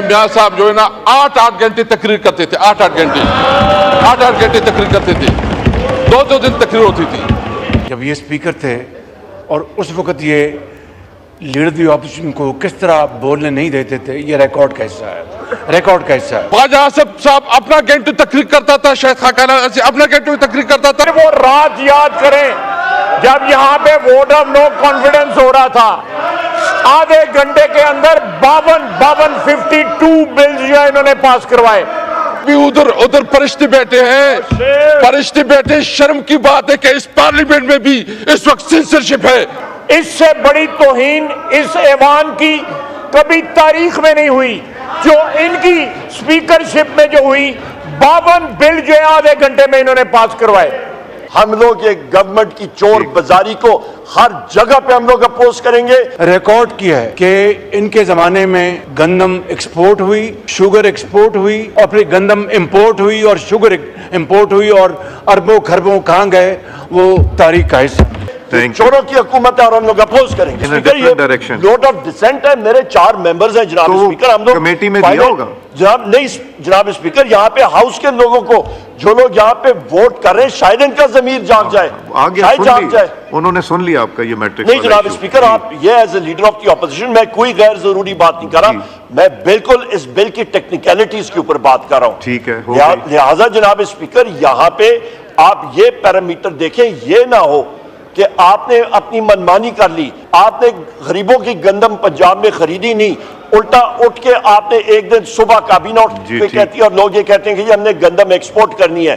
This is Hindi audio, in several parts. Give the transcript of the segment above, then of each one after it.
मियां साहब जो है ना 8-8 घंटे तकरीर करते थे, 8-8 घंटे तकरीर करते थे, 2-2 दिन तकरीर होती थी। जब ये स्पीकर थे और उस वक्त ये लीडर दी ऑपोजिशन को किस तरह बोलने नहीं देते थे, ये रिकॉर्ड कैसा है, ख्वाजा आसिफ साहब अपना घंटे तकरीर करता था, शायद खाकाना से अपना घंटे तकरीर करता था। वो रात याद करें जब यहाँ पे वोट ऑफ नो कॉन्फिडेंस हो रहा था, आधे घंटे के अंदर 52 बिल्स जो है इन्होंने पास करवाए। भी उधर फरिश्ते बैठे हैं, शर्म की बात है कि इस पार्लियामेंट में भी इस वक्त सेंसरशिप है। इससे बड़ी तौहीन इस ऐवान की कभी तारीख में नहीं हुई जो इनकी स्पीकरशिप में जो हुई। 52 बिल जो है आधे घंटे में इन्होंने पास करवाए। हम लोग ये गवर्नमेंट की चोर बाजारी को हर जगह पे हम लोग अपोज करेंगे। रिकॉर्ड किया है कि इनके जमाने में गंदम एक्सपोर्ट हुई, शुगर एक्सपोर्ट हुई, और फिर गंदम इंपोर्ट हुई और शुगर इंपोर्ट हुई, और अरबों खरबों कहां गए वो तारीख का हिस्सा। चोरों की हुकूमत है और हम लोग अपोज करेंगे। स्पीकर ये नोट ऑफ डिसेंट है, मेरे 4 मेंबर्स हैं जनाब स्पीकर। हम लोग कमेटी में दिया होगा जनाब, नहीं जनाब स्पीकर, यहाँ पे हाउस के लोगों को जो लोग यहाँ पे वोट कर रहे हैं शायद इनका जमीर जाग जाए, शायद जाग जाए। उन्होंने सुन लिया आपका ये मैट्रिक। नहीं जनाब स्पीकर, आप ये as a leader of the opposition, मैं कोई गैर जरूरी बात नहीं कर रहा, मैं बिल्कुल इस बिल की टेक्निकलिटीज के ऊपर बात कर रहा हूँ। ठीक है, लिहाजा जनाब स्पीकर यहाँ पे आप ये पैरामीटर देखें, ये ना हो कि आपने अपनी मनमानी कर ली, आपने गरीबों की गंदम पंजाब में खरीदी नहीं, उल्टा उठ के आपने एक दिन सुबह काबीना पे कहती है और लोग ये कहते हैं कि हमने गंदम एक्सपोर्ट करनी है।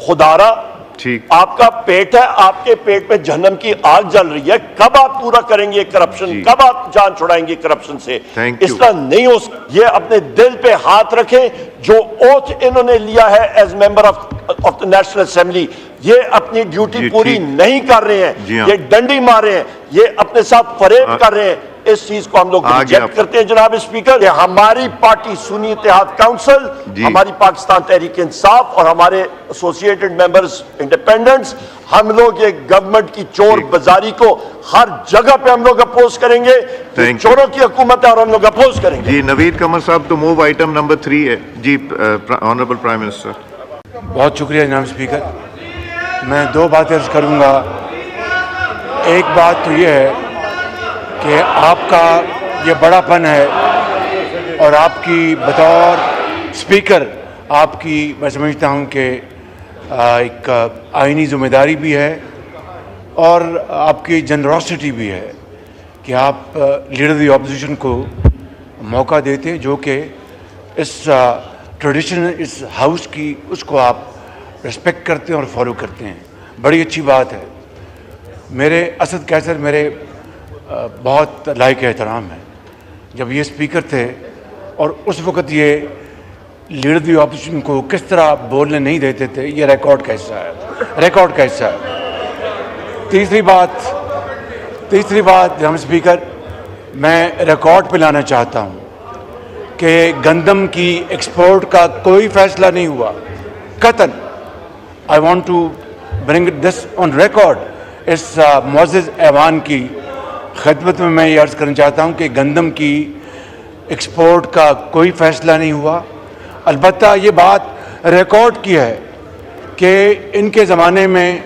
खुदारा ठीक, आपका पेट है, आपके पेट में जहन्नम की आग जल रही है। कब आप पूरा करेंगे करप्शन, कब आप जान छुड़ाएंगे करप्शन से? इस तरह नहीं हो। ये अपने दिल पे हाथ रखें, जो ओथ इन्होंने लिया है as member of the National Assembly, ये अपनी ड्यूटी पूरी नहीं कर रहे हैं, ये डंडी मार रहे हैं, ये अपने साथ फरेब कर रहे हैं। इस चीज को हम लोग रिजेक्ट करते हैं जनाब स्पीकर। हमारी पार्टी सुन्नी इत्तेहाद काउंसिल, हमारी पाकिस्तान तहरीक इंसाफ और हमारे एसोसिएटेड मेंबर्स इंडिपेंडेंट्स, हम लोग ये गवर्नमेंट की चोर बाजारी को हर जगह पे हम लोग अपोज करेंगे। चोरों की हुकूमत है और हम लोग अपोज करेंगे। जी नवीद कमर साहब, तो मूव आइटम नंबर 3 है जी, ऑनरेबल प्राइम मिनिस्टर। बहुत शुक्रिया जनाब स्पीकर। मैं 2 बातें अर्ज करूंगा। एक बात तो यह है कि आपका ये बड़ापन है और आपकी बतौर स्पीकर आपकी, मैं समझता हूँ कि एक आईनी जिम्मेदारी भी है और आपकी जनरोसिटी भी है कि आप लीडर दी ऑपोजिशन को मौका देते, जो कि इस ट्रेडिशन इस हाउस की, उसको आप रिस्पेक्ट करते हैं और फॉलो करते हैं। बड़ी अच्छी बात है। मेरे असद कैसर मेरे बहुत लायक एहतराम है। जब ये स्पीकर थे और उस वक्त ये लीडर दी ऑपोजिशन को किस तरह बोलने नहीं देते थे, ये रिकॉर्ड कैसा है। तीसरी बात जनाब स्पीकर, मैं रिकॉर्ड पे लाना चाहता हूँ कि गंदम की एक्सपोर्ट का कोई फैसला नहीं हुआ कतन। I want to bring this on record. इस मुअज़्ज़ज़ ऐवान की खिदमत में मैं ये अर्ज़ करना चाहता हूँ कि गंदम की एक्सपोर्ट का कोई फैसला नहीं हुआ। अलबत्ता ये बात रिकॉर्ड की है कि इनके ज़माने में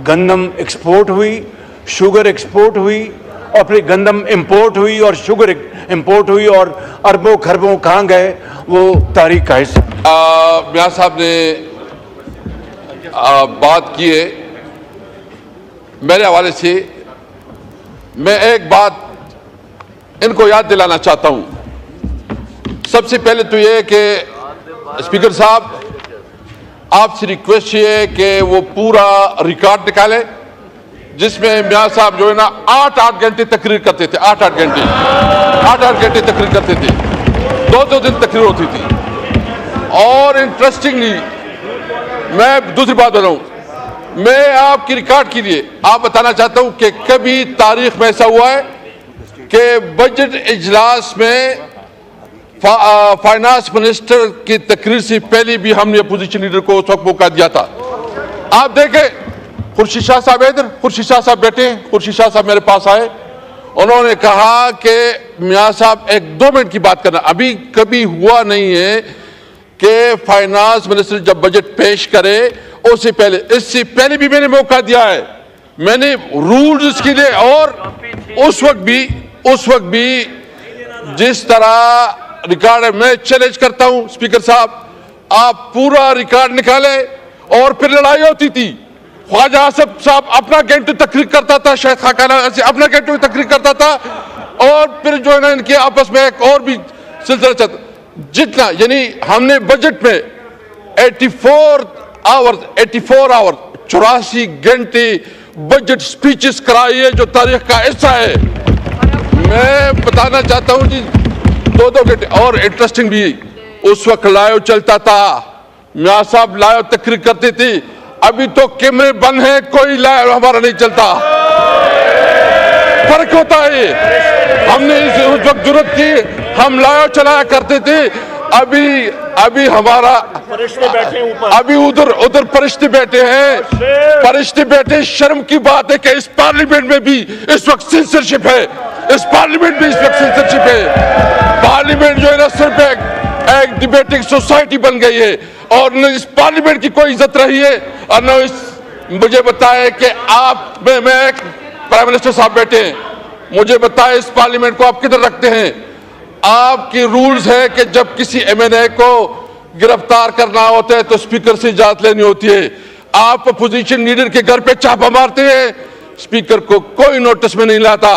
गंदम एक्सपोर्ट हुई, शुगर एक्सपोर्ट हुई, और फिर गंदम इंपोर्ट हुई और शुगर इंपोर्ट हुई, और अरबों खरबों कहाँ गए वो तारीख का हिस्सा। मियां साहब ने बात की है, मेरे हवाले से मैं एक बात इनको याद दिलाना चाहता हूं। सबसे पहले तो ये कि स्पीकर साहब, आपसे रिक्वेस्ट ये है कि वो पूरा रिकॉर्ड निकालें जिसमें मियां साहब जो है ना 8-8 घंटे तकरीर करते थे, 8-8 घंटे तकरीर करते थे, 2-2 दिन तकरीर होती थी। और इंटरेस्टिंगली मैं दूसरी बात बताऊं, मैं आपकी रिकॉर्ड के लिए आप बताना चाहता हूं कि कभी तारीख में ऐसा हुआ है कि बजट इजलास में फाइनेंस मिनिस्टर की तकरीर से पहले भी हमने अपोजिशन लीडर को उस वक्त मौका दिया था। आप देखें, खुर्शीद शाह साहब इधर, खुर्शीद शाह साहब बैठे हैं, खुर्शीद शाह साहब मेरे पास आए उन्होंने कहा कि मियां साहब एक 2 मिनट की बात करना, अभी कभी हुआ नहीं है कि फाइनेंस मिनिस्टर जब बजट पेश करे उससे पहले, इससे पहले भी मैंने मौका दिया है, मैंने रूल्स इसके लिए, और उस वक्त भी जिस तरह रिकॉर्ड है, मैं चैलेंज करता हूं स्पीकर साहब, आप पूरा रिकॉर्ड निकालें। और फिर लड़ाई होती थी, ख्वाजा आसिफ साहब अपना घंटे तकरीर करता था, शायद खाकाना से अपना घंटे में तकरीर करता था, और फिर जो है ना इनके आपस में एक और भी सिलसिला चलता, जितना यानी हमने बजट में 84 आवर्स 84 घंटे बजट स्पीचेस कराई है, जो तारीख का हिस्सा है। मैं बताना चाहता हूं जी, 2-2 घंटे। और इंटरेस्टिंग भी, उस वक्त लाइव चलता था, मियां साहब लाइव तकरीर करते थे, अभी तो कैमरे बंद हैं, कोई लाइव हमारा नहीं चलता, फर्क होता है। हमने उस वक्त जरूरत की, हम लाइव चलाया करते थे, अभी हमारा अभी उधर फरिश्ते बैठे हैं, फरिश्ते बैठे। शर्म की बात है कि इस पार्लियामेंट में भी इस वक्त सेंसरशिप है, इस पार्लियामेंट में इस वक्त सेंसरशिप है। पार्लियामेंट जो है ना सिर्फ एक डिबेटिंग सोसाइटी बन गई है, और न इस पार्लियामेंट की कोई इज्जत रही है, और न मुझे बताए कि आप मैं प्राइम मिनिस्टर साहब बैठे हैं, मुझे बताए इस पार्लियामेंट को आप किधर रखते हैं? आपके रूल्स है कि जब किसी एमएनए को गिरफ्तार करना होता है तो स्पीकर से इजाजत लेनी होती है। आप अपोजिशन लीडर के घर पे छापा मारते हैं, स्पीकर को कोई नोटिस में नहीं लाता।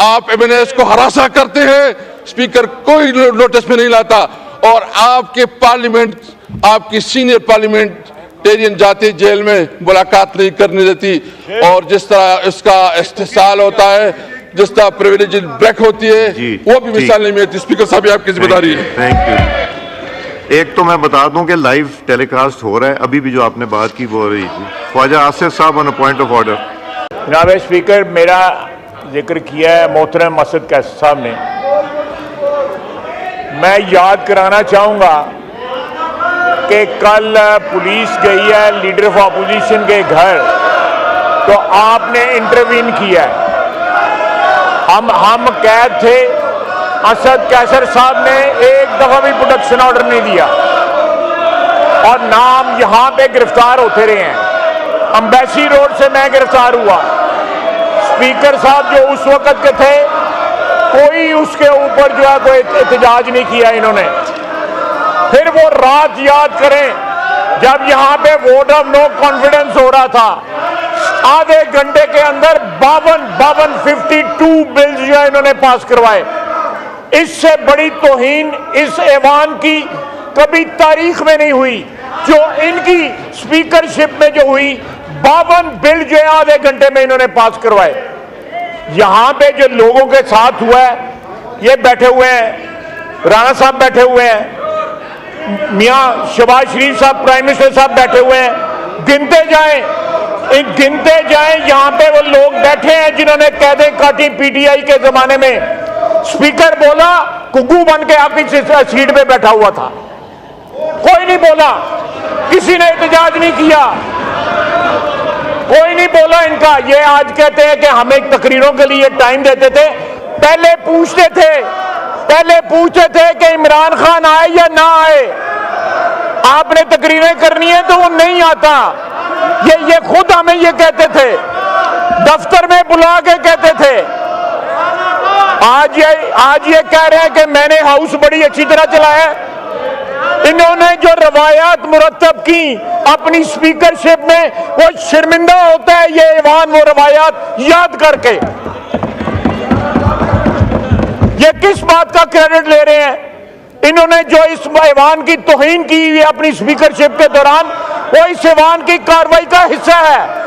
आप एमएनए को हरासा करते हैं, स्पीकर कोई नोटिस में नहीं लाता। और आपके पार्लियामेंट, आपकी सीनियर पार्लियामेंटेरियन जाते जेल में, मुलाकात नहीं करने देती, और जिस तरह इसका इस्तेसाल होता है, जिस तरह प्रिविलेज ब्रेक होती है, वो भी मिसाल नहीं मिलती। स्पीकर साहब आपकी जिम्मेदारी है। Thank you. एक तो मैं बता दूं कि लाइव टेलीकास्ट हो रहा है, अभी भी जो आपने बात की वो हो रही थी। ख्वाजा आसिफ साहब on a point of order. जनाब स्पीकर, मेरा जिक्र किया है मोहतरम मसद कैसर साहब ने, मैं याद कराना चाहूंगा कि कल पुलिस गई है लीडर ऑफ अपोजिशन के घर, तो आपने इंटरवीन किया है। हम कैद थे, असद कैसर साहब ने एक दफा भी प्रोडक्शन ऑर्डर नहीं दिया, और नाम यहां पे गिरफ्तार होते रहे हैं। अम्बेसी रोड से मैं गिरफ्तार हुआ, स्पीकर साहब जो उस वक्त के थे, कोई उसके ऊपर जो है कोई एहतजाज नहीं किया इन्होंने। फिर वो रात याद करें जब यहां पे वोट ऑफ नो कॉन्फिडेंस हो रहा था, आधे घंटे के अंदर 52 बिल्स जो है इन्होंने पास करवाए। इससे बड़ी तौहीन इस ऐवान की कभी तारीख में नहीं हुई, जो इनकी स्पीकरशिप में जो हुई। 52 बिल जो है आधे घंटे में इन्होंने पास करवाए। यहां पे जो लोगों के साथ हुआ है, ये बैठे हुए हैं, राणा साहब बैठे हुए हैं, मियां शहबाज शरीफ साहब प्राइम मिनिस्टर साहब बैठे हुए हैं, गिनते जाएं यहां पे वो लोग बैठे हैं जिन्होंने कैदें काटी पीटीआई के जमाने में। स्पीकर बोला, कुकू बन के आपकी सीट पे बैठा हुआ था, कोई नहीं बोला, किसी ने एहतजाज नहीं किया, कोई नहीं बोला इनका। ये आज कहते हैं कि हमें तकरीरों के लिए टाइम देते थे, पहले पूछते थे कि इमरान खान आए या ना आए। आपने तकरीरें करनी है तो वो नहीं आता, ये खुद हमें ये कहते थे, दफ्तर में बुला के कहते थे। आज ये कह रहे हैं कि मैंने हाउस बड़ी अच्छी तरह चलाया। इन्होंने जो रवायात मुरतब की अपनी स्पीकरशिप में, वो शर्मिंदा होता है ये ऐवान वो रवायात याद करके। ये किस बात का क्रेडिट ले रहे हैं? इन्होंने जो इस ऐवान की तौहीन की हुई अपनी स्पीकरशिप के दौरान, वो इस ऐवान की कार्रवाई का हिस्सा है।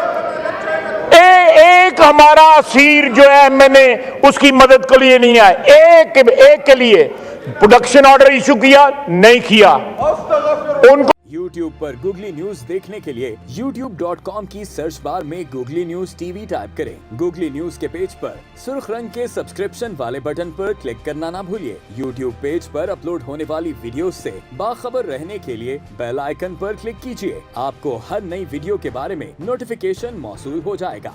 एक हमारा असीर जो है मैंने उसकी मदद के लिए नहीं आए, एक के लिए प्रोडक्शन ऑर्डर इशू किया नहीं किया उनको। YouTube पर गूगली न्यूज देखने के लिए youtube.com की सर्च बार में गूगली न्यूज टीवी टाइप करें। गूगली न्यूज के पेज पर सुर्ख रंग के सब्सक्रिप्शन वाले बटन पर क्लिक करना ना भूलिए। YouTube पेज पर अपलोड होने वाली वीडियो से बाखबर रहने के लिए बेल आइकन पर क्लिक कीजिए। आपको हर नई वीडियो के बारे में नोटिफिकेशन मौसूल हो जाएगा।